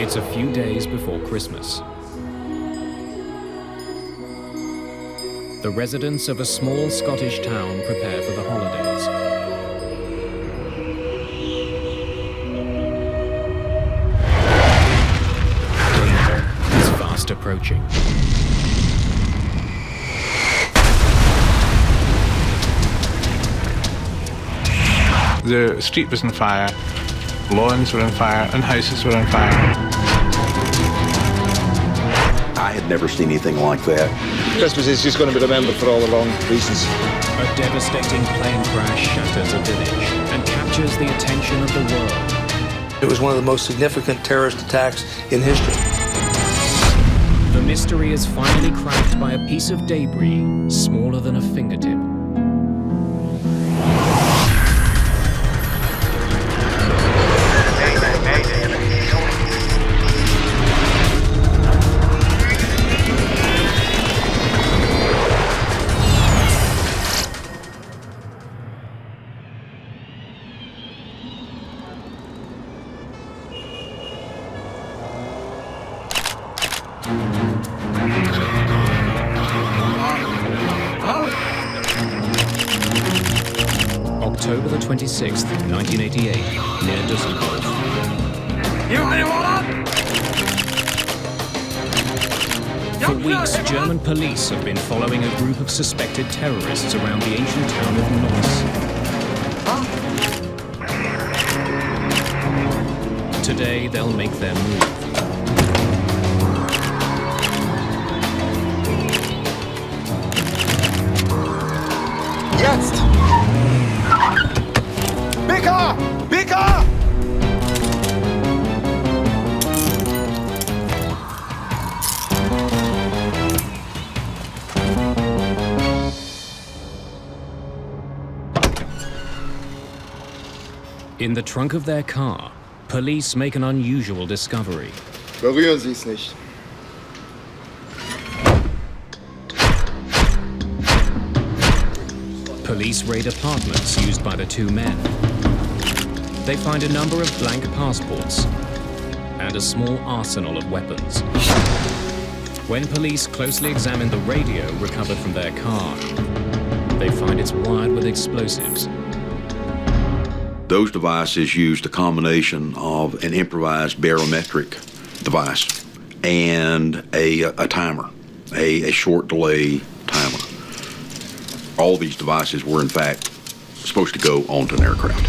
It's a few days before Christmas. The residents of a small Scottish town prepare for the holidays. Danger is fast approaching. The street was on fire, lawns were on fire, and houses were on fire. I had never seen anything like that. Christmas is just going to be remembered for all the wrong reasons. A devastating plane crash shatters a village and captures the attention of the world. It was one of the most significant terrorist attacks in history. The mystery is finally cracked by a piece of debris smaller than a fingertip. October the 26th, 1988, near Düsseldorf. For weeks, German police have been following a group of suspected terrorists around the ancient town of Neuss. Today, they'll make their move. Jetzt! BK! BK! In the trunk of their car, police make an unusual discovery. Berühren Sie es nicht. Police raid apartments used by the two men. They find a number of blank passports and a small arsenal of weapons. When police closely examine the radio recovered from their car, they find it's wired with explosives. Those devices used a combination of an improvised barometric device and a timer, a short delay timer. All these devices were, in fact, supposed to go onto an aircraft.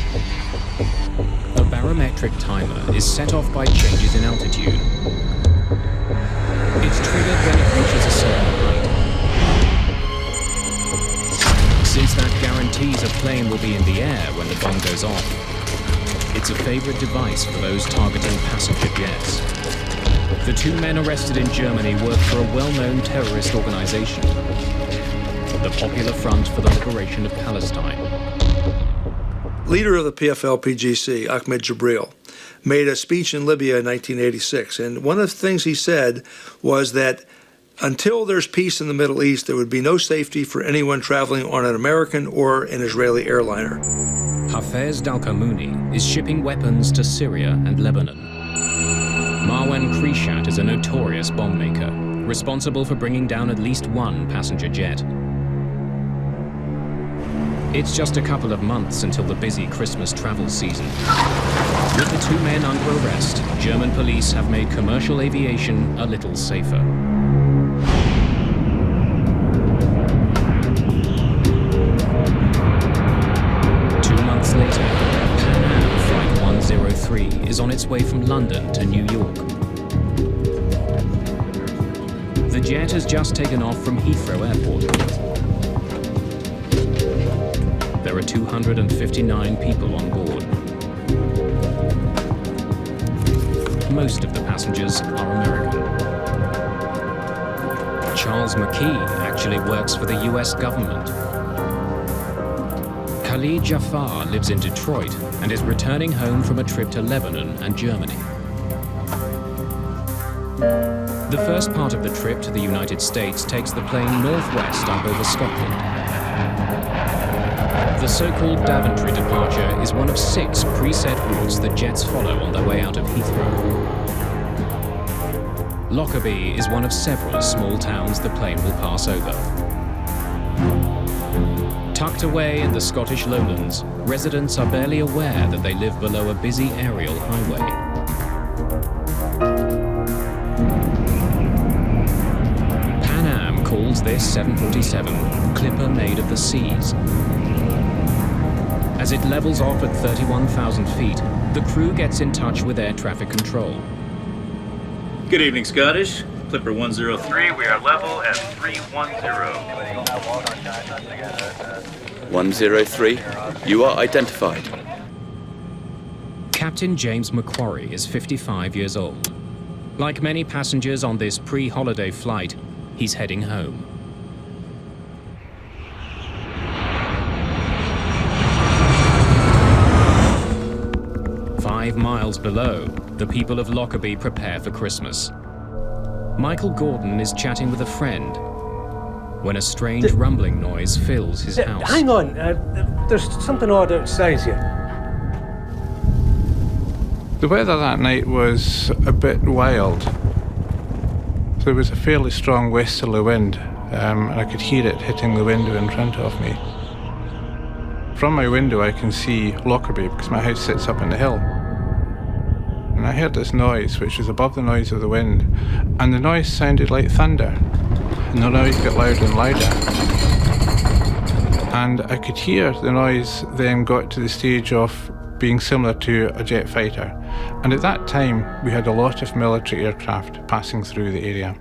A barometric timer is set off by changes in altitude. It's triggered when it reaches a certain height. Since that guarantees a plane will be in the air when the bomb goes off, it's a favorite device for those targeting passenger jets. The two men arrested in Germany work for a well-known terrorist organization, the Popular Front for the Liberation of Palestine. Leader of the PFLP-GC, Ahmed Jibril, made a speech in Libya in 1986, and one of the things he said was that until there's peace in the Middle East, there would be no safety for anyone traveling on an American or an Israeli airliner. Hafez Dalkamouni is shipping weapons to Syria and Lebanon. Marwan Krishat is a notorious bomb maker, responsible for bringing down at least one passenger jet. It's just a couple of months until the busy Christmas travel season. With the two men under arrest, German police have made commercial aviation a little safer. Later, Pan Am Flight 103 is on its way from London to New York. The jet has just taken off from Heathrow Airport. There are 259 people on board. Most of the passengers are American. Charles McKee actually works for the US government. Khalid Jafar lives in Detroit and is returning home from a trip to Lebanon and Germany. The first part of the trip to the United States takes the plane northwest up over Scotland. The so-called Daventry departure is one of 6 preset routes that jets follow on their way out of Heathrow. Lockerbie is one of several small towns the plane will pass over. Tucked away in the Scottish lowlands, residents are barely aware that they live below a busy aerial highway. Pan Am calls this 747 Clipper Made of the Seas. As it levels off at 31,000 feet, the crew gets in touch with air traffic control. Good evening, Scottish. Clipper 103, we are level at 310. 103, you are identified. Captain James Macquarie is 55 years old. Like many passengers on this pre-holiday flight, he's heading home. Five miles below, the people of Lockerbie prepare for Christmas. Michael Gordon is chatting with a friend when a strange rumbling noise fills his house. Hang on, there's something odd outside here. The weather that night was a bit wild. There was a fairly strong westerly wind, and I could hear it hitting the window in front of me. From my window I can see Lockerbie because my house sits up on the hill. And I heard this noise which was above the noise of the wind, and the noise sounded like thunder. And the noise got louder and louder. And I could hear the noise then got to the stage of being similar to a jet fighter. And at that time we had a lot of military aircraft passing through the area.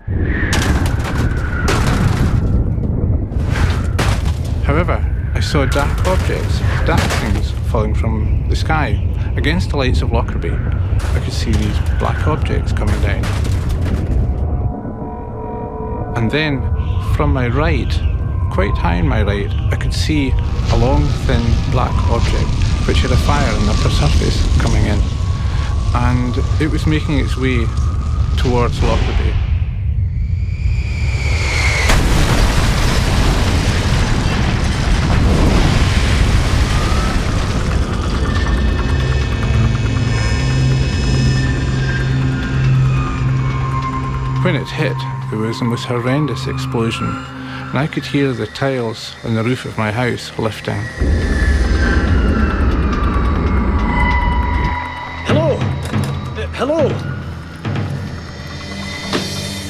However, I saw dark objects, dark things falling from the sky. Against the lights of Lockerbie, I could see these black objects coming down. And then, from my right, quite high on my right, I could see a long, thin, black object which had a fire on the upper surface coming in. And it was making its way towards Lockerbie. When it hit, there was the most horrendous explosion, and I could hear the tiles on the roof of my house lifting. Hello? Hello?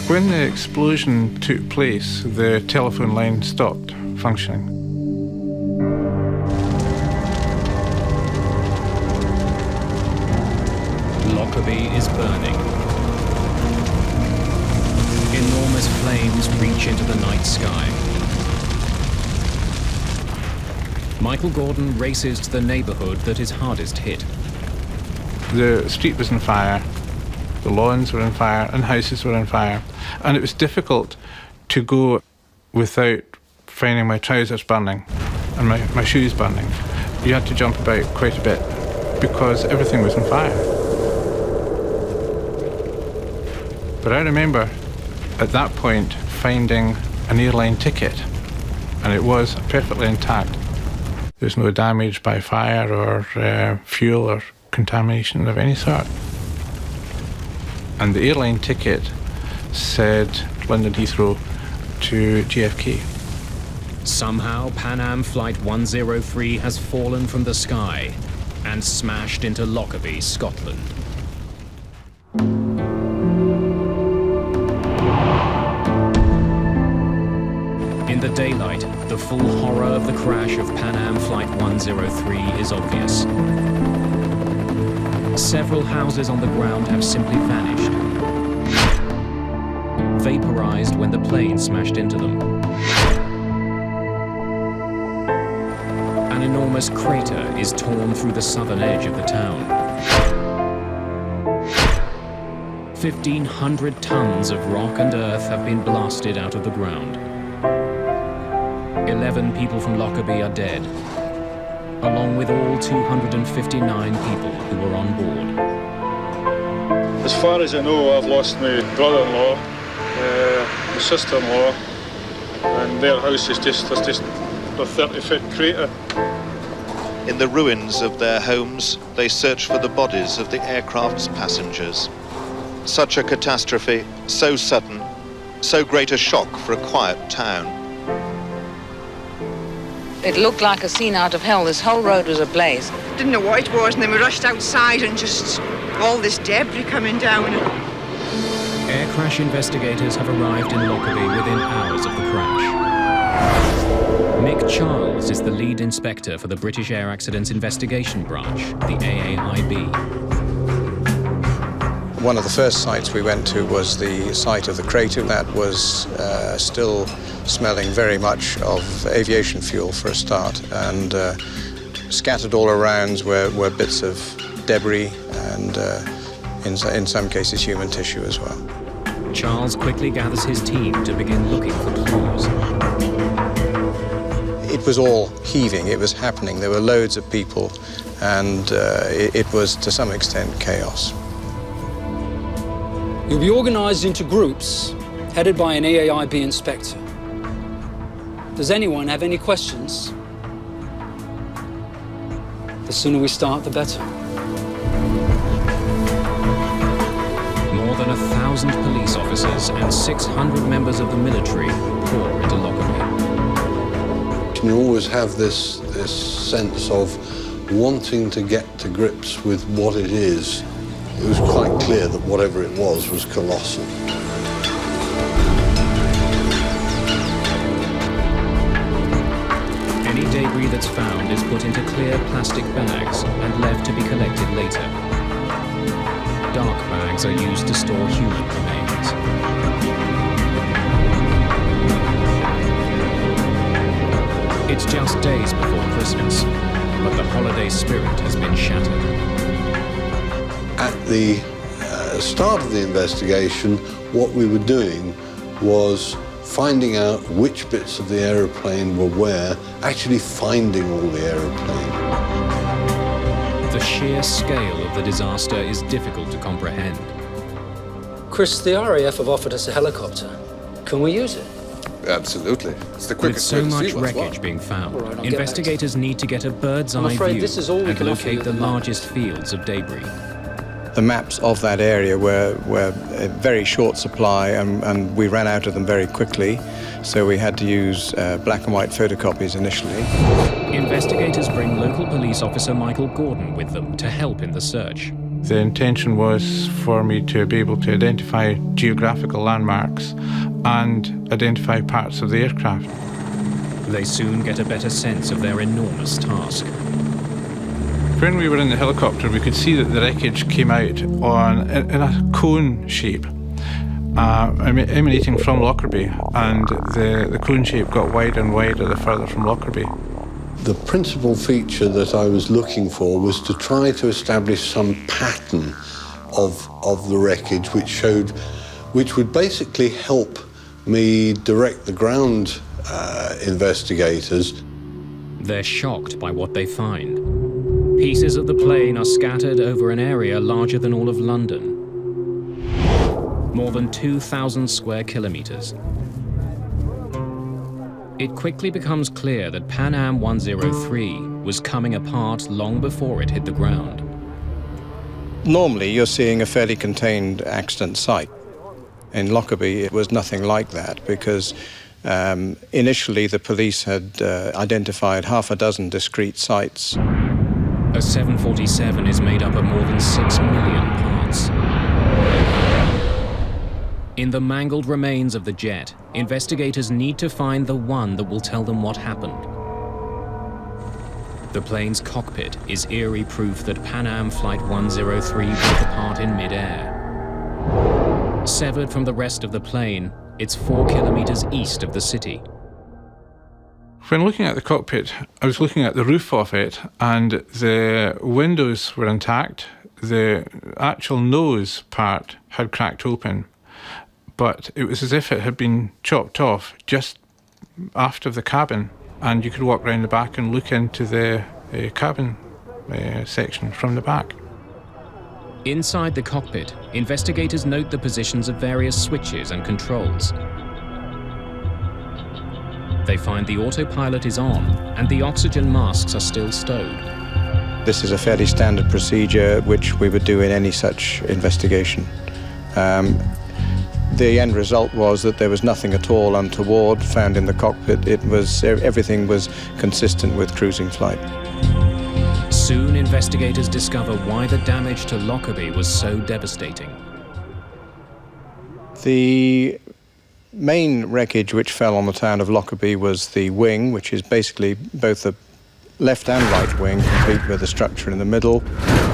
When the explosion took place, the telephone line stopped functioning. Lockerbie is burning. Enormous flames reach into the night sky. Michael Gordon races to the neighborhood that is hardest hit. The street was on fire, the lawns were on fire, and houses were on fire. And it was difficult to go without finding my trousers burning and my shoes burning. You had to jump about quite a bit because everything was on fire. But I remember at that point finding an airline ticket, and it was perfectly intact. There's no damage by fire or fuel or contamination of any sort. And the airline ticket said London Heathrow to JFK. Somehow, Pan Am Flight 103 has fallen from the sky and smashed into Lockerbie, Scotland. In the daylight, the full horror of the crash of Pan Am Flight 103 is obvious. Several houses on the ground have simply vanished, vaporized when the plane smashed into them. An enormous crater is torn through the southern edge of the town. 1,500 tons of rock and earth have been blasted out of the ground. 11 people from Lockerbie are dead, along with all 259 people who were on board. As far as I know, I've lost my brother-in-law, my sister-in-law, and their house is just a 30-foot crater. In the ruins of their homes, they search for the bodies of the aircraft's passengers. Such a catastrophe, so sudden, so great a shock for a quiet town. It looked like a scene out of hell. This whole road was ablaze. Didn't know what it was, and then we rushed outside and just all this debris coming down. Air crash investigators have arrived in Lockerbie within hours of the crash. Mick Charles is the lead inspector for the British Air Accidents Investigation Branch, the AAIB. One of the first sites we went to was the site of the crater. That was still smelling very much of aviation fuel for a start, and scattered all around were bits of debris and in some cases human tissue as well. Charles quickly gathers his team to begin looking for clues. It was all heaving, it was happening, there were loads of people, and it was to some extent chaos. You'll be organised into groups, headed by an AAIB inspector. Does anyone have any questions? The sooner we start, the better. More than 1,000 police officers and 600 members of the military pour into Lockerbie. You always have this sense of wanting to get to grips with what it is. It was quite clear that whatever it was colossal. Any debris that's found is put into clear plastic bags and left to be collected later. Dark bags are used to store human remains. It's just days before Christmas, but the holiday spirit has been shattered. At the start of the investigation, what we were doing was finding out which bits of the aeroplane were where, actually finding all the aeroplane. The sheer scale of the disaster is difficult to comprehend. Chris, the RAF have offered us a helicopter. Can we use it? Absolutely. It's the With quickest so way to much see what's wreckage what. being found, All right, I'll get investigators need to get a bird's I'm eye afraid view this is all we and can offer you locate at the the moment. largest fields of debris. The maps of that area were a very short supply, and we ran out of them very quickly, so we had to use black and white photocopies initially. Investigators bring local police officer Michael Gordon with them to help in the search. The intention was for me to be able to identify geographical landmarks and identify parts of the aircraft. They soon get a better sense of their enormous task. When we were in the helicopter, we could see that the wreckage came out in a cone shape, emanating from Lockerbie, and the cone shape got wider and wider the further from Lockerbie. The principal feature that I was looking for was to try to establish some pattern of the wreckage which would basically help me direct the ground investigators. They're shocked by what they find. Pieces of the plane are scattered over an area larger than all of London. More than 2,000 square kilometers. It quickly becomes clear that Pan Am 103 was coming apart long before it hit the ground. Normally, you're seeing a fairly contained accident site. In Lockerbie, it was nothing like that, because initially the police had identified half a dozen discrete sites. A 747 is made up of more than 6 million parts. In the mangled remains of the jet, investigators need to find the one that will tell them what happened. The plane's cockpit is eerie proof that Pan Am Flight 103 broke apart in mid-air. Severed from the rest of the plane, it's 4 kilometers east of the city. When looking at the cockpit, I was looking at the roof of it, and the windows were intact. The actual nose part had cracked open, but it was as if it had been chopped off just aft of the cabin, and you could walk round the back and look into the cabin section from the back. Inside the cockpit, investigators note the positions of various switches and controls. They find the autopilot is on and the oxygen masks are still stowed. This is a fairly standard procedure which we would do in any such investigation. The end result was that there was nothing at all untoward found in the cockpit. Everything was consistent with cruising flight. Soon, investigators discover why the damage to Lockerbie was so devastating. The main wreckage which fell on the town of Lockerbie was the wing, which is basically both the left and right wing, complete with a structure in the middle.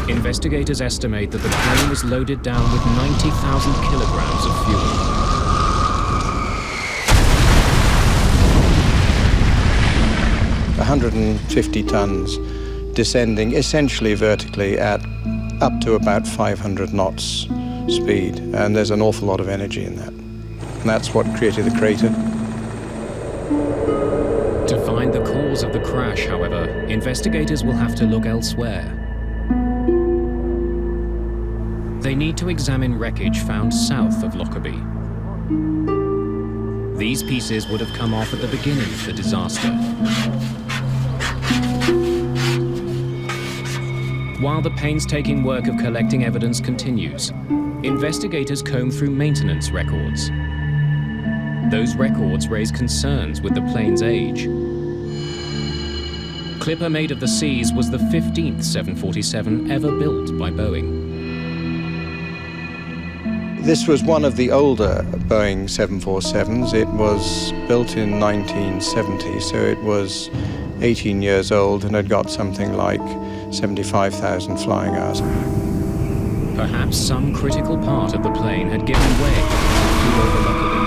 Investigators estimate that the plane was loaded down with 90,000 kilograms of fuel. 150 tons, descending essentially vertically at up to about 500 knots speed, and there's an awful lot of energy in that. And that's what created the crater. To find the cause of the crash, however, investigators will have to look elsewhere. They need to examine wreckage found south of Lockerbie. These pieces would have come off at the beginning of the disaster. While the painstaking work of collecting evidence continues, investigators comb through maintenance records. Those records raise concerns with the plane's age. Clipper Made of the Seas was the 15th 747 ever built by Boeing. This was one of the older Boeing 747s. It was built in 1970, so it was 18 years old and had got something like 75,000 flying hours. Perhaps some critical part of the plane had given way to over Lockerbie.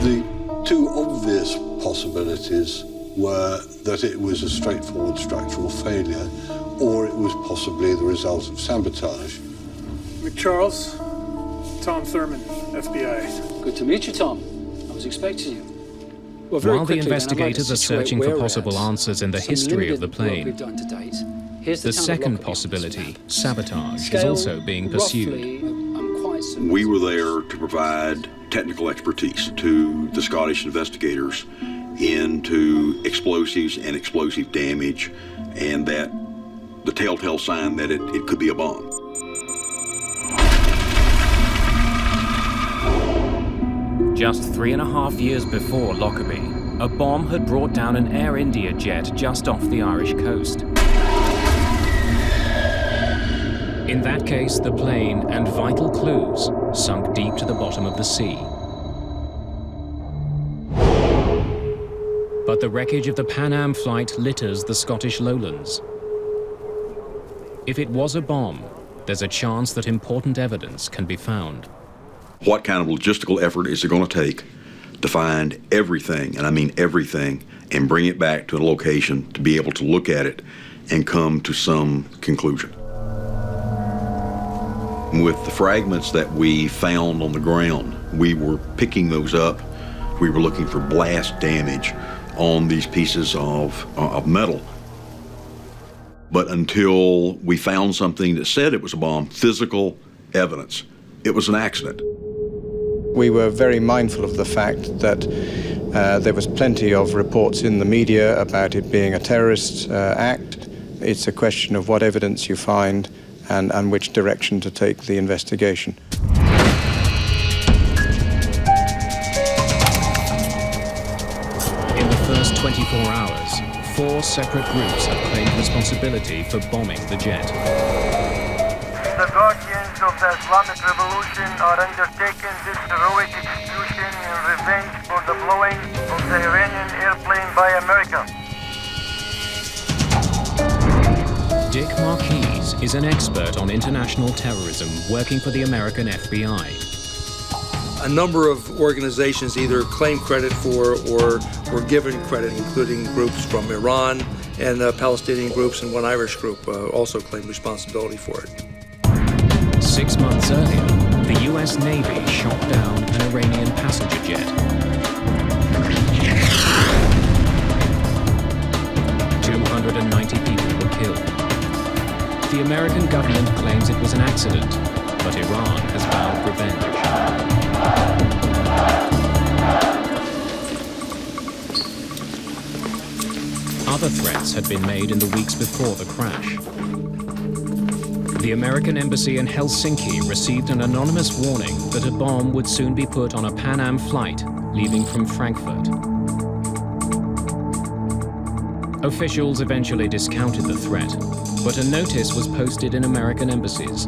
The two obvious possibilities were that it was a straightforward structural failure, or it was possibly the result of sabotage. McCharles, Tom Thurman, FBI. Good to meet you, Tom. I was expecting you. Well, While the investigators are searching for possible answers in the history of the plane, the second possibility, sabotage, is also being pursued. We were there to provide technical expertise to the Scottish investigators into explosives and explosive damage, and that the telltale sign that it could be a bomb. Just 3.5 years before Lockerbie, a bomb had brought down an Air India jet just off the Irish coast. In that case, the plane and vital clues sunk deep to the bottom of the sea. But the wreckage of the Pan Am flight litters the Scottish lowlands. If it was a bomb, there's a chance that important evidence can be found. What kind of logistical effort is it going to take to find everything, and I mean everything, and bring it back to a location to be able to look at it and come to some conclusion? With the fragments that we found on the ground, we were picking those up. We were looking for blast damage on these pieces of metal. But until we found something that said it was a bomb, physical evidence, it was an accident. We were very mindful of the fact that there was plenty of reports in the media about it being a terrorist act. It's a question of what evidence you find and which direction to take the investigation. In the first 24 hours, 4 separate groups have claimed responsibility for bombing the jet. The guardians of the Islamic Revolution are undertaking this heroic execution in revenge for the blowing of the Iranian airplane by America. Dick Marquise is an expert on international terrorism working for the American FBI. A number of organizations either claim credit for or were given credit, including groups from Iran and Palestinian groups, and one Irish group also claimed responsibility for it. 6 months earlier, the US Navy shot down an Iranian passenger jet. 290 people were killed. The American government claims it was an accident, but Iran has vowed revenge. Other threats had been made in the weeks before the crash. The American embassy in Helsinki received an anonymous warning that a bomb would soon be put on a Pan Am flight leaving from Frankfurt. Officials eventually discounted the threat, but a notice was posted in American embassies.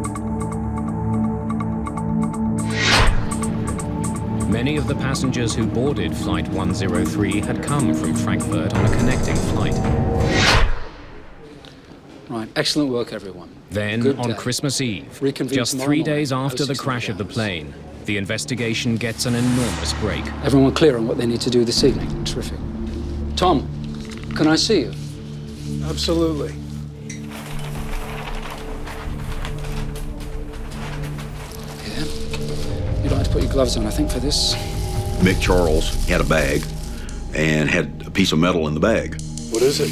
Many of the passengers who boarded Flight 103 had come from Frankfurt on a connecting flight. Right, excellent work, everyone. Then, Good on day. Christmas Eve, Reconvene just tomorrow 3 morning, days after the 06 crash of the hours. plane, the investigation gets an enormous break. Everyone clear on what they need to do this evening? Terrific. Tom, can I see you? Absolutely. Yeah. You'd like to put your gloves on, I think, for this. Mick Charles had a bag and had a piece of metal in the bag. What is it?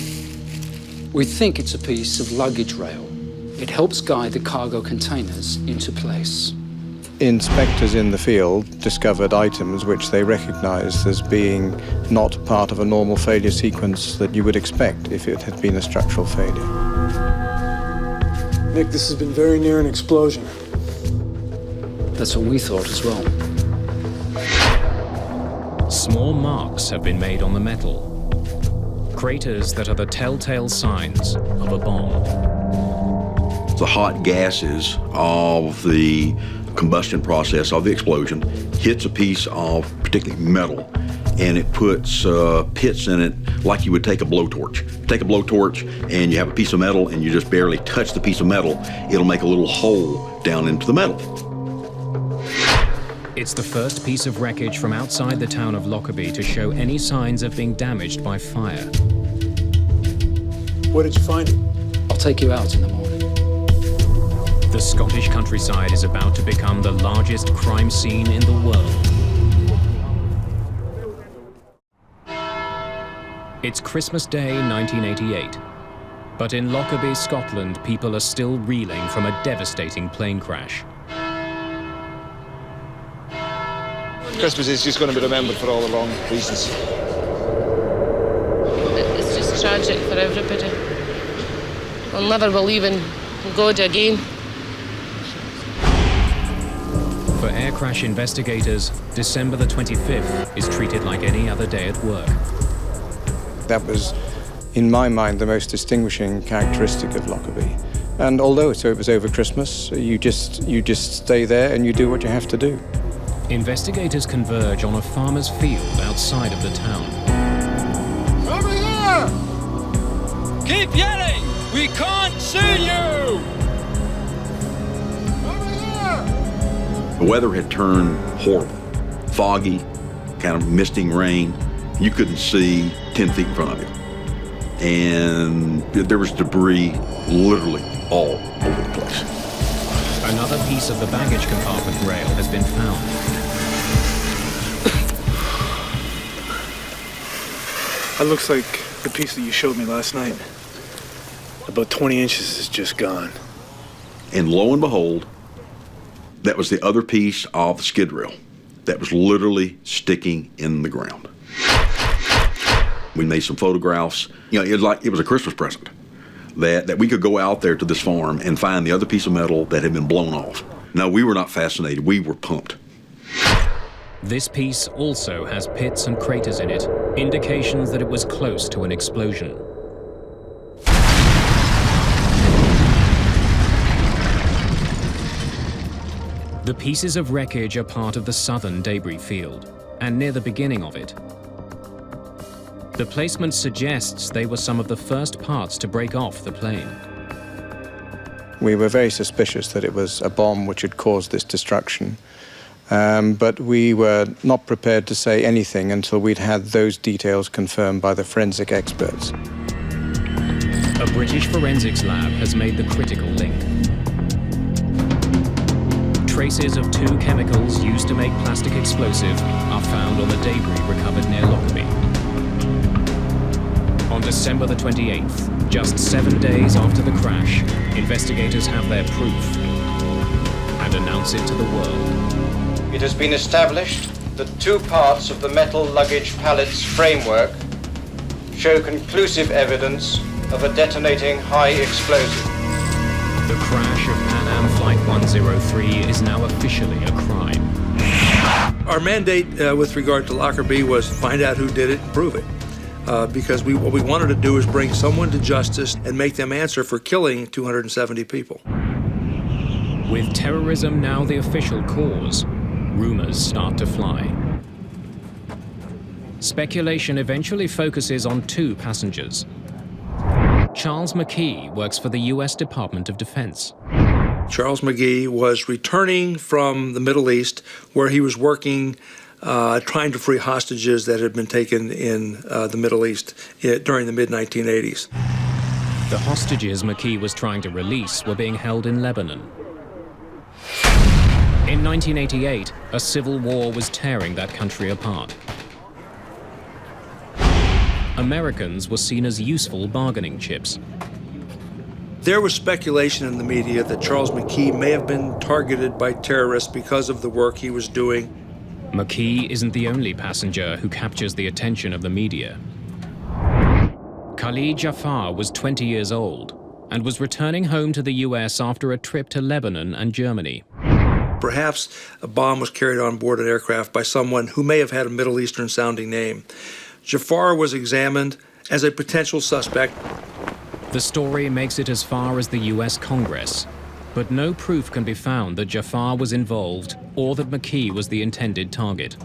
We think it's a piece of luggage rail. It helps guide the cargo containers into place. Inspectors in the field discovered items which they recognized as being not part of a normal failure sequence that you would expect if it had been a structural failure. Nick, this has been very near an explosion. That's what we thought as well. Small marks have been made on the metal. Craters that are the telltale signs of a bomb. The hot gases of the combustion process of the explosion hits a piece of particularly metal, and it puts pits in it like you would take a blowtorch. Take a blowtorch and you have a piece of metal and you just barely touch the piece of metal, it'll make a little hole down into the metal. It's the first piece of wreckage from outside the town of Lockerbie to show any signs of being damaged by fire. Where did you find it? I'll take you out in the morning. The Scottish countryside is about to become the largest crime scene in the world. It's Christmas Day, 1988. But in Lockerbie, Scotland, people are still reeling from a devastating plane crash. Christmas is just going to be remembered for all the wrong reasons. It's just tragic for everybody. We'll never believe in God again. For air crash investigators, December the 25th is treated like any other day at work. That was, in my mind, the most distinguishing characteristic of Lockerbie. And although it was over Christmas, you just stay there and you do what you have to do. Investigators converge on a farmer's field outside of the town. Over here! Keep yelling! We can't see you! The weather had turned horrible. Foggy, kind of misting rain. You couldn't see 10 feet in front of you. And there was debris literally all over the place. Another piece of the baggage compartment rail has been found. That looks like the piece that you showed me last night. About 20 inches is just gone. And lo and behold, that was the other piece of the skid rail that was literally sticking in the ground. We made some photographs. You know, it was a Christmas present that we could go out there to this farm and find the other piece of metal that had been blown off. No, we were not fascinated. We were pumped. This piece also has pits and craters in it, indications that it was close to an explosion. The pieces of wreckage are part of the southern debris field, and near the beginning of it. The placement suggests they were some of the first parts to break off the plane. We were very suspicious that it was a bomb which had caused this destruction. But we were not prepared to say anything until we'd had those details confirmed by the forensic experts. A British forensics lab has made the critical link. Traces of 2 chemicals used to make plastic explosive are found on the debris recovered near Lockerbie. On December the 28th, just 7 days after the crash, investigators have their proof and announce it to the world. It has been established that 2 parts of the metal luggage pallet's framework show conclusive evidence of a detonating high explosive. The crash of Pan Am Flight 103 is now officially a crime. Our mandate with regard to Lockerbie was find out who did it and prove it. Because what we wanted to do is bring someone to justice and make them answer for killing 270 people. With terrorism now the official cause, rumors start to fly. Speculation eventually focuses on two passengers. Charles McKee works for the U.S. Department of Defense. Charles McGee was returning from the Middle East, where he was working trying to free hostages that had been taken in the Middle East during the mid-1980s. The hostages McKee was trying to release were being held in Lebanon. In 1988, a civil war was tearing that country apart. Americans were seen as useful bargaining chips. There was speculation in the media that Charles McKee may have been targeted by terrorists because of the work he was doing. McKee isn't the only passenger who captures the attention of the media. Khalid Jafar was 20 years old and was returning home to the US after a trip to Lebanon and Germany. Perhaps a bomb was carried on board an aircraft by someone who may have had a Middle Eastern-sounding name. Jafar was examined as a potential suspect. The story makes it as far as the US Congress, but no proof can be found that Jafar was involved or that McKee was the intended target.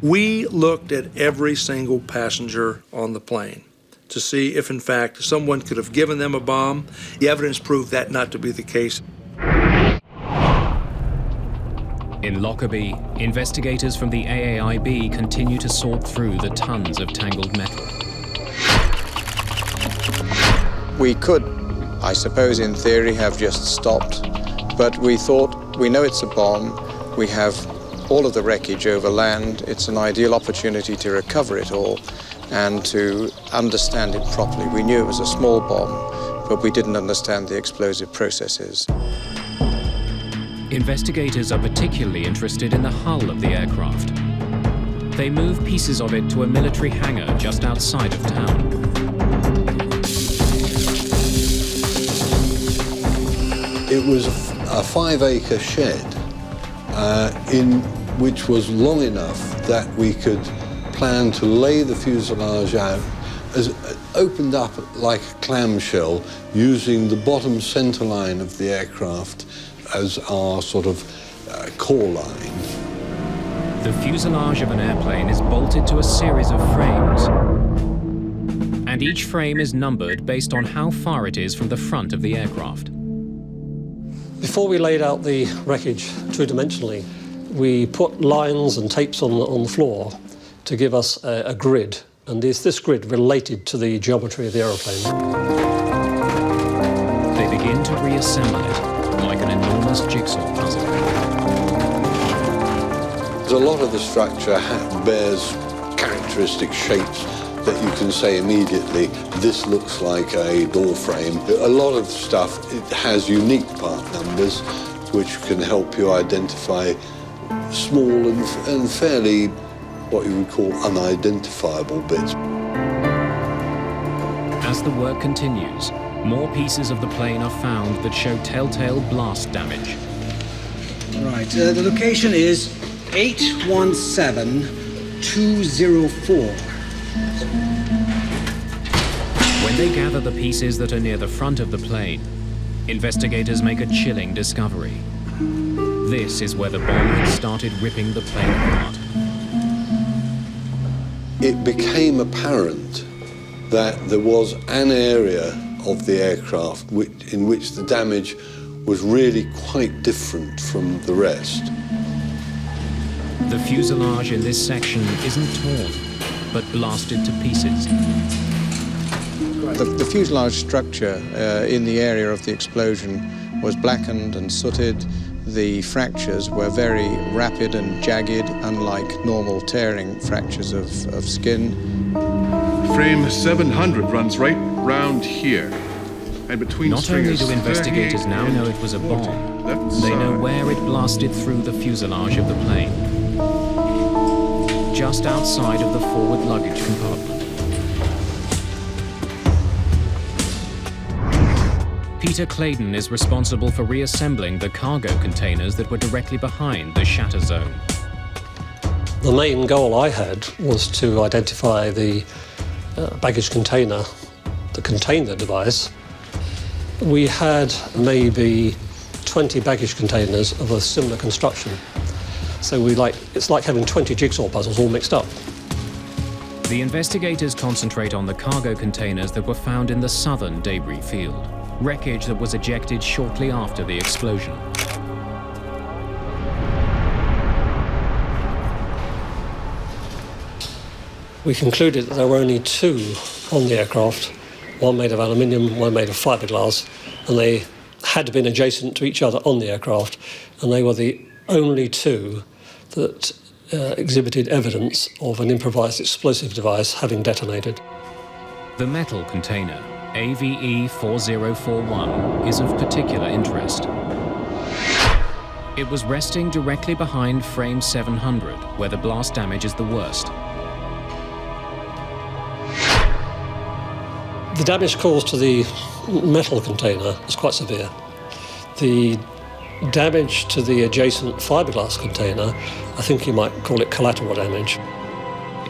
We looked at every single passenger on the plane to see if, in fact, someone could have given them a bomb. The evidence proved that not to be the case. In Lockerbie, investigators from the AAIB continue to sort through the tons of tangled metal. We could, I suppose in theory, have just stopped, but we thought, we know it's a bomb, we have all of the wreckage over land, it's an ideal opportunity to recover it all and to understand it properly. We knew it was a small bomb, but we didn't understand the explosive processes. Investigators are particularly interested in the hull of the aircraft. They move pieces of it to a military hangar just outside of town. It was a 5-acre shed which was long enough that we could plan to lay the fuselage out, opened up like a clamshell, using the bottom center line of the aircraft as our sort of core line. The fuselage of an airplane is bolted to a series of frames, and each frame is numbered based on how far it is from the front of the aircraft. Before we laid out the wreckage two-dimensionally, we put lines and tapes on the floor to give us a grid, and this grid related to the geometry of the aeroplane. They begin to reassemble it like an enormous jigsaw puzzle. A lot of the structure bears characteristic shapes that you can say immediately, this looks like a door frame. A lot of stuff, it has unique part numbers which can help you identify small and fairly what you would call unidentifiable bits. As the work continues, more pieces of the plane are found that show telltale blast damage. Right, the location is 817204. When they gather the pieces that are near the front of the plane, investigators make a chilling discovery. This is where the bomb had started ripping the plane apart. It became apparent that there was an area of the aircraft in which the damage was really quite different from the rest. The fuselage in this section isn't torn, but blasted to pieces. The fuselage structure in the area of the explosion was blackened and sooted. The fractures were very rapid and jagged, unlike normal tearing fractures of skin. Frame 700 runs right round here. And between Not only do investigators now know it was a bomb, they know where it blasted through the fuselage of the plane. Just outside of the forward luggage compartment. Peter Clayton is responsible for reassembling the cargo containers that were directly behind the shatter zone. The main goal I had was to identify the baggage container that contained the device. We had maybe 20 baggage containers of a similar construction. So it's like having 20 jigsaw puzzles all mixed up. The investigators concentrate on the cargo containers that were found in the southern debris field, wreckage that was ejected shortly after the explosion. We concluded that there were only two on the aircraft, one made of aluminium, one made of fiberglass, and they had been adjacent to each other on the aircraft, and they were the only two that exhibited evidence of an improvised explosive device having detonated. The metal container, AVE 4041, is of particular interest. It was resting directly behind frame 700, where the blast damage is the worst. The damage caused to the metal container was quite severe. The damage to the adjacent fiberglass container, I think you might call it collateral damage.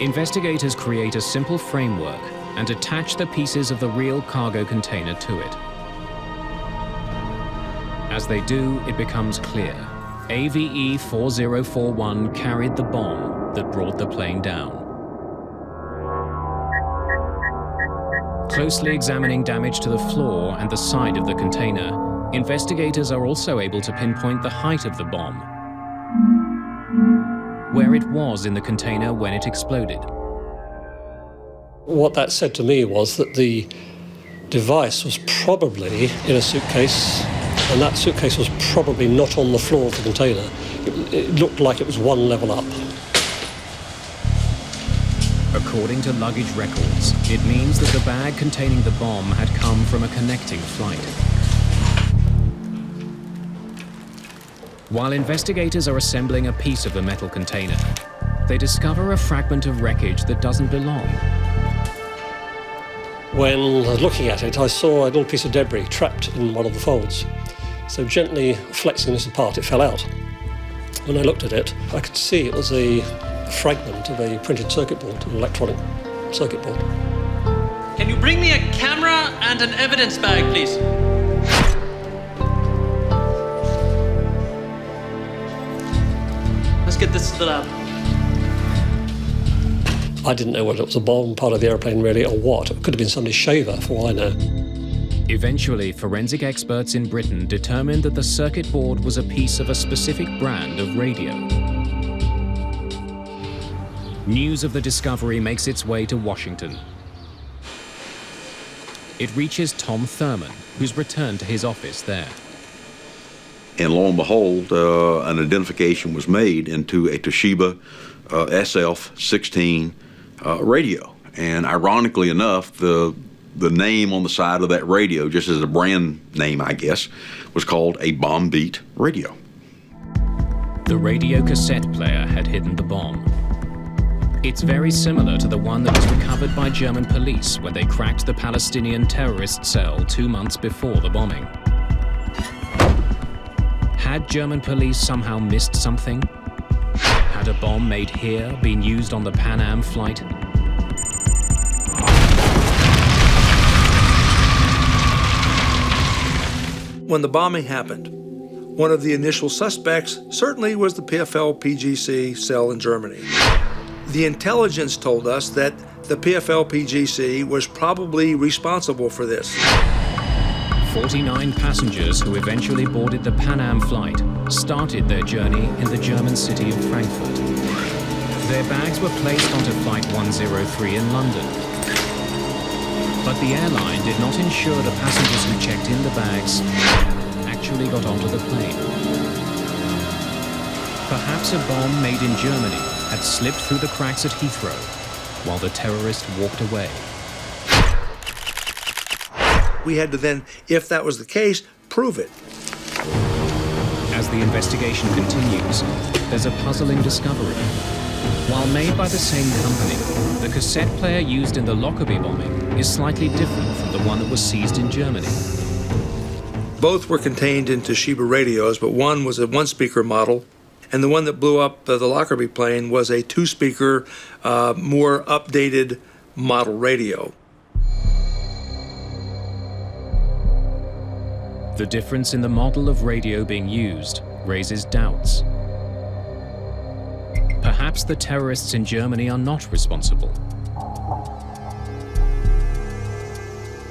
Investigators create a simple framework and attach the pieces of the real cargo container to it. As they do, it becomes clear. AVE 4041 carried the bomb that brought the plane down. Closely examining damage to the floor and the side of the container, investigators are also able to pinpoint the height of the bomb, where it was in the container when it exploded. What that said to me was that the device was probably in a suitcase, and that suitcase was probably not on the floor of the container. It looked like it was one level up. According to luggage records, it means that the bag containing the bomb had come from a connecting flight. While investigators are assembling a piece of the metal container, they discover a fragment of wreckage that doesn't belong. When I was looking at it, I saw a little piece of debris trapped in one of the folds. So gently flexing this apart, it fell out. When I looked at it, I could see it was a fragment of a printed circuit board, an electronic circuit board. Can you bring me a camera and an evidence bag, please? Let's get this to the lab. I didn't know whether it was a bomb part of the airplane really or what. It could have been somebody's shaver, for all I know. Eventually, forensic experts in Britain determined that the circuit board was a piece of a specific brand of radio. News of the discovery makes its way to Washington. It reaches Tom Thurman, who's returned to his office there. And lo and behold, an identification was made into a Toshiba SF-16 radio. And ironically enough, the name on the side of that radio, just as a brand name, I guess, was called a bomb beat radio. The radio cassette player had hidden the bomb. It's very similar to the one that was recovered by German police when they cracked the Palestinian terrorist cell 2 months before the bombing. Had German police somehow missed something? Had a bomb made here been used on the Pan Am flight? When the bombing happened, one of the initial suspects certainly was the PFL-PGC cell in Germany. The intelligence told us that the PFL-PGC was probably responsible for this. 49 passengers who eventually boarded the Pan Am flight started their journey in the German city of Frankfurt. Their bags were placed onto Flight 103 in London. But the airline did not ensure the passengers who checked in the bags actually got onto the plane. Perhaps a bomb made in Germany had slipped through the cracks at Heathrow while the terrorist walked away. We had to then, if that was the case, prove it. As the investigation continues, there's a puzzling discovery. While made by the same company, the cassette player used in the Lockerbie bombing is slightly different from the one that was seized in Germany. Both were contained into Sheba radios, but one was a one-speaker model, and the one that blew up the Lockerbie plane was a two-speaker, more updated model radio. The difference in the model of radio being used raises doubts. Perhaps the terrorists in Germany are not responsible.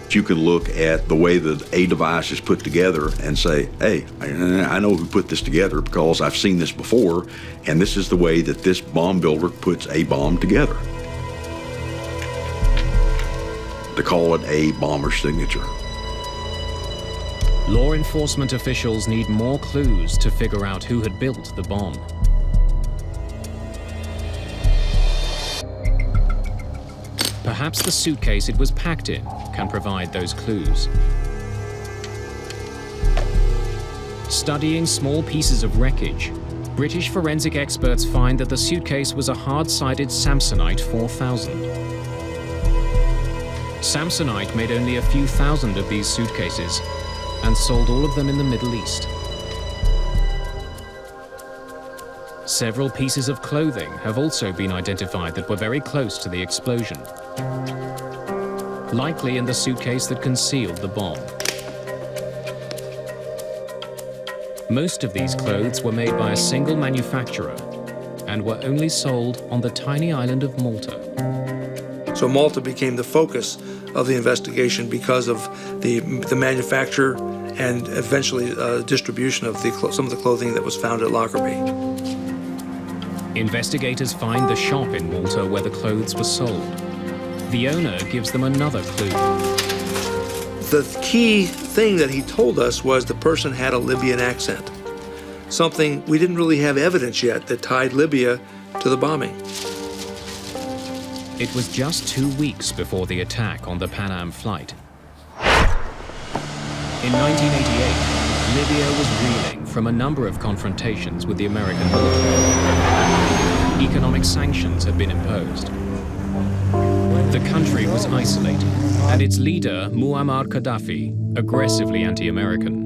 You can look at the way that a device is put together and say, hey, I know who put this together because I've seen this before, and this is the way that this bomb builder puts a bomb together. They call it a bomber's signature. Law enforcement officials need more clues to figure out who had built the bomb. Perhaps the suitcase it was packed in can provide those clues. Studying small pieces of wreckage, British forensic experts find that the suitcase was a hard-sided Samsonite 4000. Samsonite made only a few thousand of these suitcases and sold all of them in the Middle East. Several pieces of clothing have also been identified that were very close to the explosion, likely in the suitcase that concealed the bomb. Most of these clothes were made by a single manufacturer and were only sold on the tiny island of Malta. So Malta became the focus of the investigation because of the manufacture and eventually distribution of some of the clothing that was found at Lockerbie. Investigators find the shop in Malta where the clothes were sold. The owner gives them another clue. The key thing that he told us was the person had a Libyan accent, something we didn't really have evidence yet that tied Libya to the bombing. It was just 2 weeks before the attack on the Pan Am flight. In 1988, Libya was reeling from a number of confrontations with the American military. Economic sanctions had been imposed. The country was isolated, and its leader, Muammar Gaddafi, aggressively anti-American.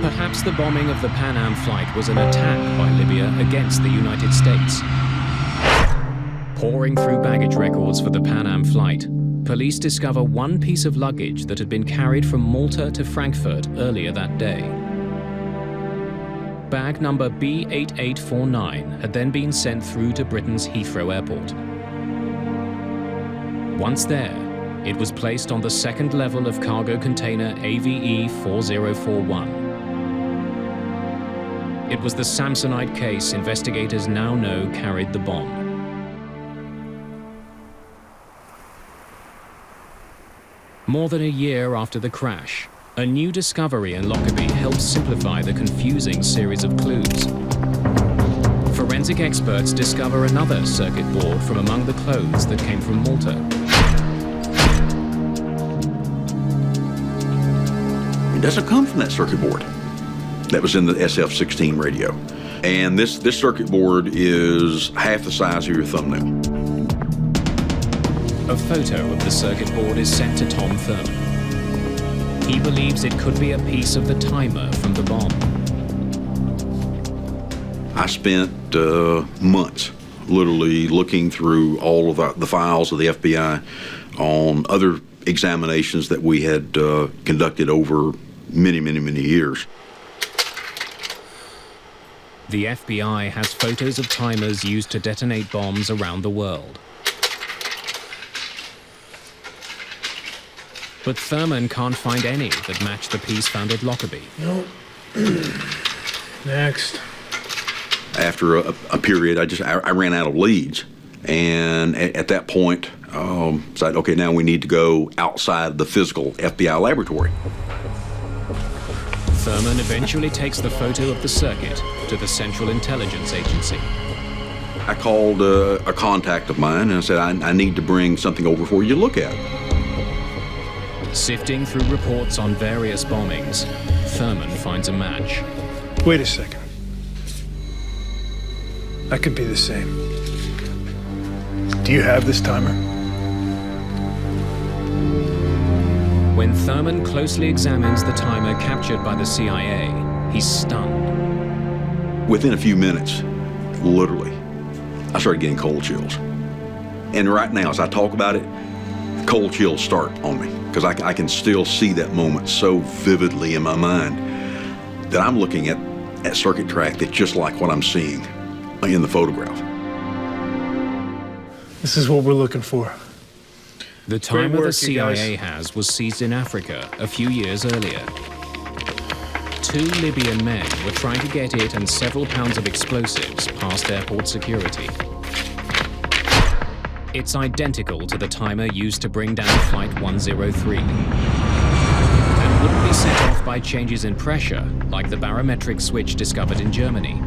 Perhaps the bombing of the Pan Am flight was an attack by Libya against the United States. Poring through baggage records for the Pan Am flight, police discover one piece of luggage that had been carried from Malta to Frankfurt earlier that day. Bag number B8849 had then been sent through to Britain's Heathrow Airport. Once there, it was placed on the second level of cargo container AVE 4041. It was the Samsonite case investigators now know carried the bomb. More than a year after the crash, a new discovery in Lockerbie helped simplify the confusing series of clues. Forensic experts discover another circuit board from among the clothes that came from Malta. It doesn't come from that circuit board that was in the SF-16 radio. And this circuit board is half the size of your thumbnail. A photo of the circuit board is sent to Tom Thurman. He believes it could be a piece of the timer from the bomb. I spent months literally looking through all of the files of the FBI on other examinations that we had conducted over many, many, many years. The FBI has photos of timers used to detonate bombs around the world. But Thurman can't find any that match the piece found at Lockerbie. Nope. Next. After a period, I ran out of leads. And at that point, decided, okay, now we need to go outside the physical FBI laboratory. Thurman eventually takes the photo of the circuit to the Central Intelligence Agency. I called a contact of mine and I said, I need to bring something over for you to look at. Sifting through reports on various bombings, Thurman finds a match. Wait a second. That could be the same. Do you have this timer? When Thurman closely examines the timer captured by the CIA, he's stunned. Within a few minutes, literally, I started getting cold chills. And right now, as I talk about it, cold chills start on me because I can still see that moment so vividly in my mind that I'm looking at circuit track that's just like what I'm seeing in the photograph. This is what we're looking for. The timer the CIA has was seized in Africa a few years earlier. 2 Libyan men were trying to get it and several pounds of explosives past airport security. It's identical to the timer used to bring down Flight 103. And wouldn't be set off by changes in pressure like the barometric switch discovered in Germany.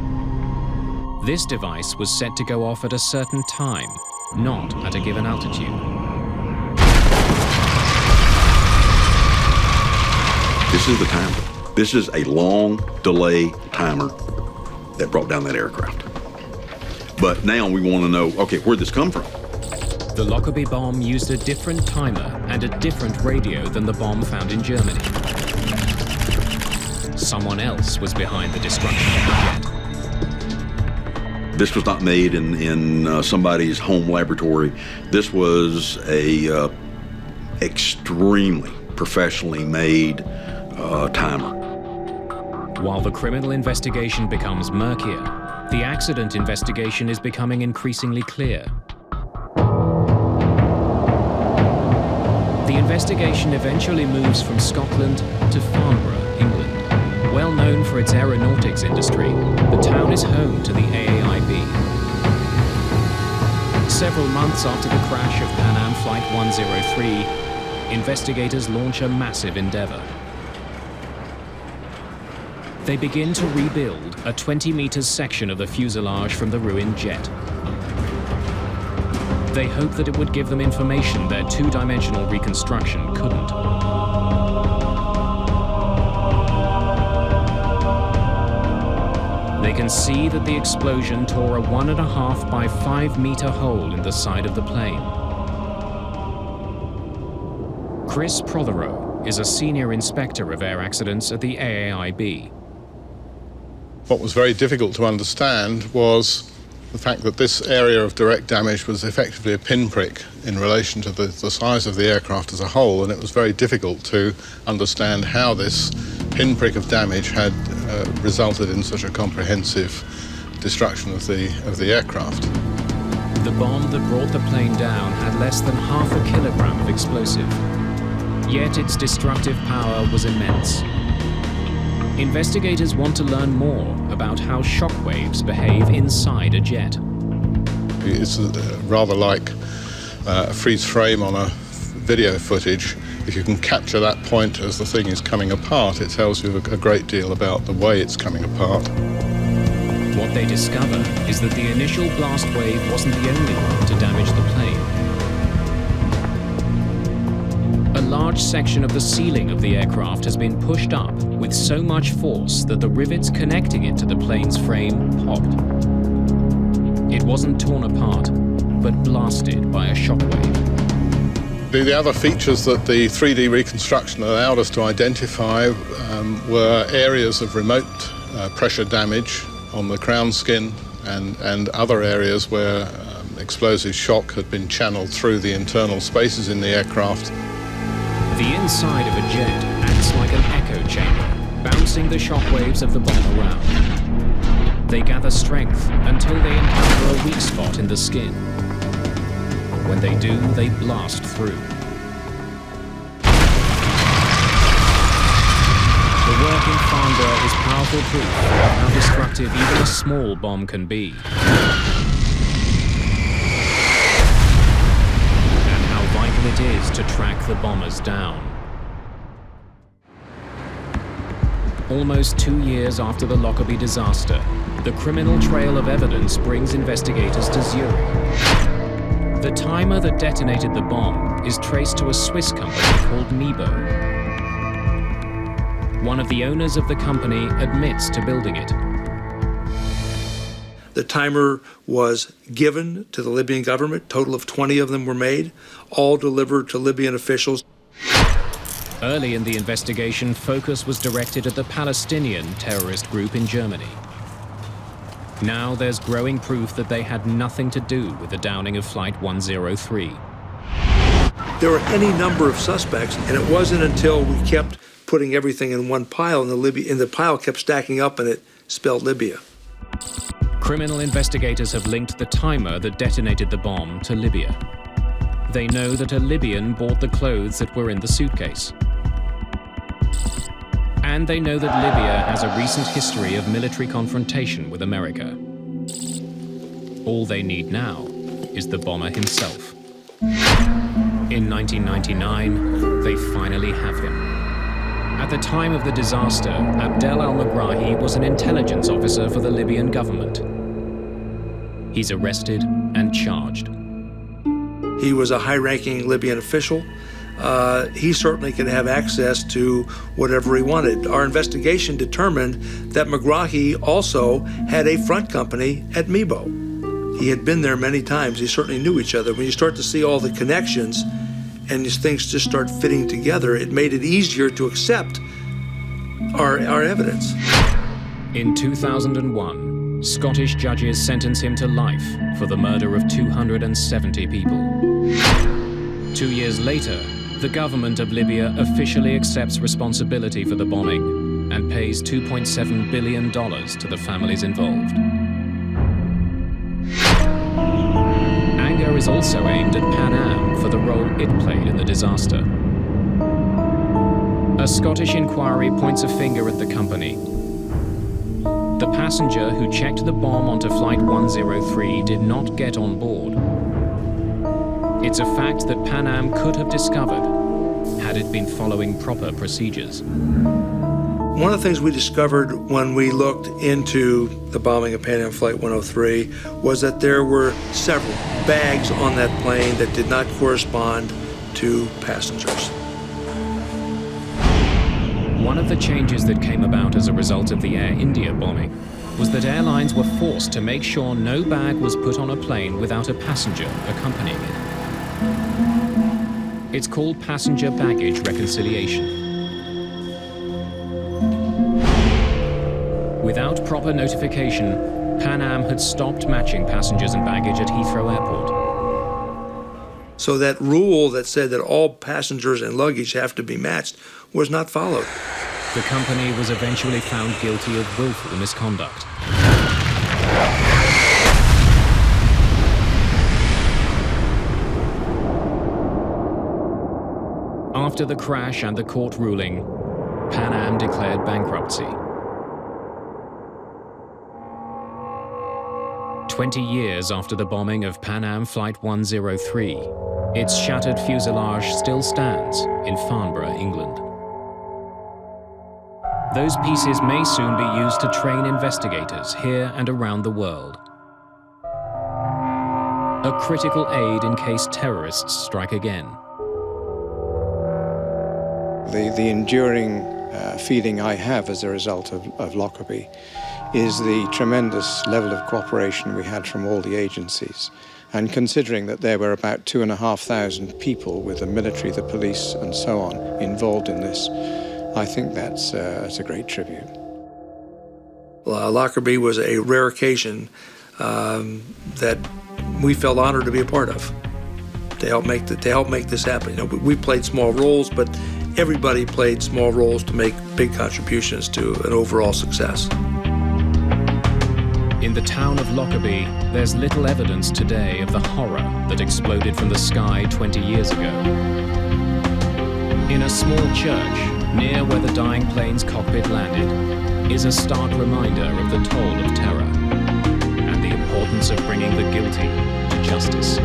This device was set to go off at a certain time, not at a given altitude. This is the timer. This is a long delay timer that brought down that aircraft. But now we want to know, okay, where'd this come from? The Lockerbie bomb used a different timer and a different radio than the bomb found in Germany. Someone else was behind the destruction of the jet. This was not made in somebody's home laboratory. This was a extremely professionally made timer. While the criminal investigation becomes murkier, the accident investigation is becoming increasingly clear. The investigation eventually moves from Scotland to Farnborough, England. Well known for its aeronautics industry, the town is home to the AAIB. Several months after the crash of Pan Am Flight 103, investigators launch a massive endeavor. They begin to rebuild a 20 meters section of the fuselage from the ruined jet. They hope that it would give them information their two-dimensional reconstruction couldn't. They can see that the explosion tore a 1.5 by 5 meter hole in the side of the plane. Chris Prothero is a senior inspector of air accidents at the AAIB. What was very difficult to understand was the fact that this area of direct damage was effectively a pinprick in relation to the size of the aircraft as a whole, and it was very difficult to understand how this pinprick of damage had resulted in such a comprehensive destruction of the aircraft. The bomb that brought the plane down had less than 0.5 kilogram of explosive, yet its destructive power was immense. Investigators want to learn more about how shockwaves behave inside a jet. It's rather like a freeze frame on a video footage. If you can capture that point as the thing is coming apart, it tells you a great deal about the way it's coming apart. What they discover is that the initial blast wave wasn't the only one to damage the plane. A large section of the ceiling of the aircraft has been pushed up with so much force that the rivets connecting it to the plane's frame popped. It wasn't torn apart, but blasted by a shockwave. The other features that the 3D reconstruction allowed us to identify were areas of remote pressure damage on the crown skin and other areas where explosive shock had been channeled through the internal spaces in the aircraft. The inside of a jet acts like an echo chamber, bouncing the shockwaves of the bomb around. They gather strength until they encounter a weak spot in the skin. When they do, they blast through. The work in Farnborough is powerful proof of how destructive even a small bomb can be. It is to track the bombers down. Almost 2 years after the Lockerbie disaster, the criminal trail of evidence brings investigators to Zurich. The timer that detonated the bomb is traced to a Swiss company called Nebo. One of the owners of the company admits to building it. The timer was given to the Libyan government. A total of 20 of them were made, all delivered to Libyan officials. Early in the investigation, focus was directed at the Palestinian terrorist group in Germany. Now there's growing proof that they had nothing to do with the downing of Flight 103. There were any number of suspects, and it wasn't until we kept putting everything in one pile, and the pile kept stacking up, and it spelled Libya. Criminal investigators have linked the timer that detonated the bomb to Libya. They know that a Libyan bought the clothes that were in the suitcase. And they know that Libya has a recent history of military confrontation with America. All they need now is the bomber himself. In 1999, they finally have him. At the time of the disaster, Abdel al-Megrahi was an intelligence officer for the Libyan government. He's arrested and charged. He was a high-ranking Libyan official. He certainly could have access to whatever he wanted. Our investigation determined that Megrahi also had a front company at Mibo. He had been there many times. He certainly knew each other. When you start to see all the connections and these things just start fitting together, it made it easier to accept our evidence. In 2001, Scottish judges sentenced him to life for the murder of 270 people. 2 years later, the government of Libya officially accepts responsibility for the bombing and pays $2.7 billion to the families involved. Anger is also aimed at Pan Am for the role it played in the disaster. A Scottish inquiry points a finger at the company. The passenger who checked the bomb onto Flight 103 did not get on board. It's a fact that Pan Am could have discovered had it been following proper procedures. One of the things we discovered when we looked into the bombing of Pan Am Flight 103 was that there were several bags on that plane that did not correspond to passengers. One of the changes that came about as a result of the Air India bombing was that airlines were forced to make sure no bag was put on a plane without a passenger accompanying it. It's called passenger baggage reconciliation. Without proper notification, Pan Am had stopped matching passengers and baggage at Heathrow Airport. So that rule that said that all passengers and luggage have to be matched was not followed. The company was eventually found guilty of willful misconduct. After the crash and the court ruling, Pan Am declared bankruptcy. 20 years after the bombing of Pan Am Flight 103, its shattered fuselage still stands in Farnborough, England. Those pieces may soon be used to train investigators here and around the world. A critical aid in case terrorists strike again. The enduring feeling I have as a result of Lockerbie is the tremendous level of cooperation we had from all the agencies. And considering that there were about 2,500 people with the military, the police, and so on involved in this, I think that's a great tribute. Lockerbie was a rare occasion that we felt honored to be a part of, to help make this happen. You know, we played small roles, but everybody played small roles to make big contributions to an overall success. In the town of Lockerbie, there's little evidence today of the horror that exploded from the sky 20 years ago. In a small church, near where the dying plane's cockpit landed, is a stark reminder of the toll of terror and the importance of bringing the guilty to justice.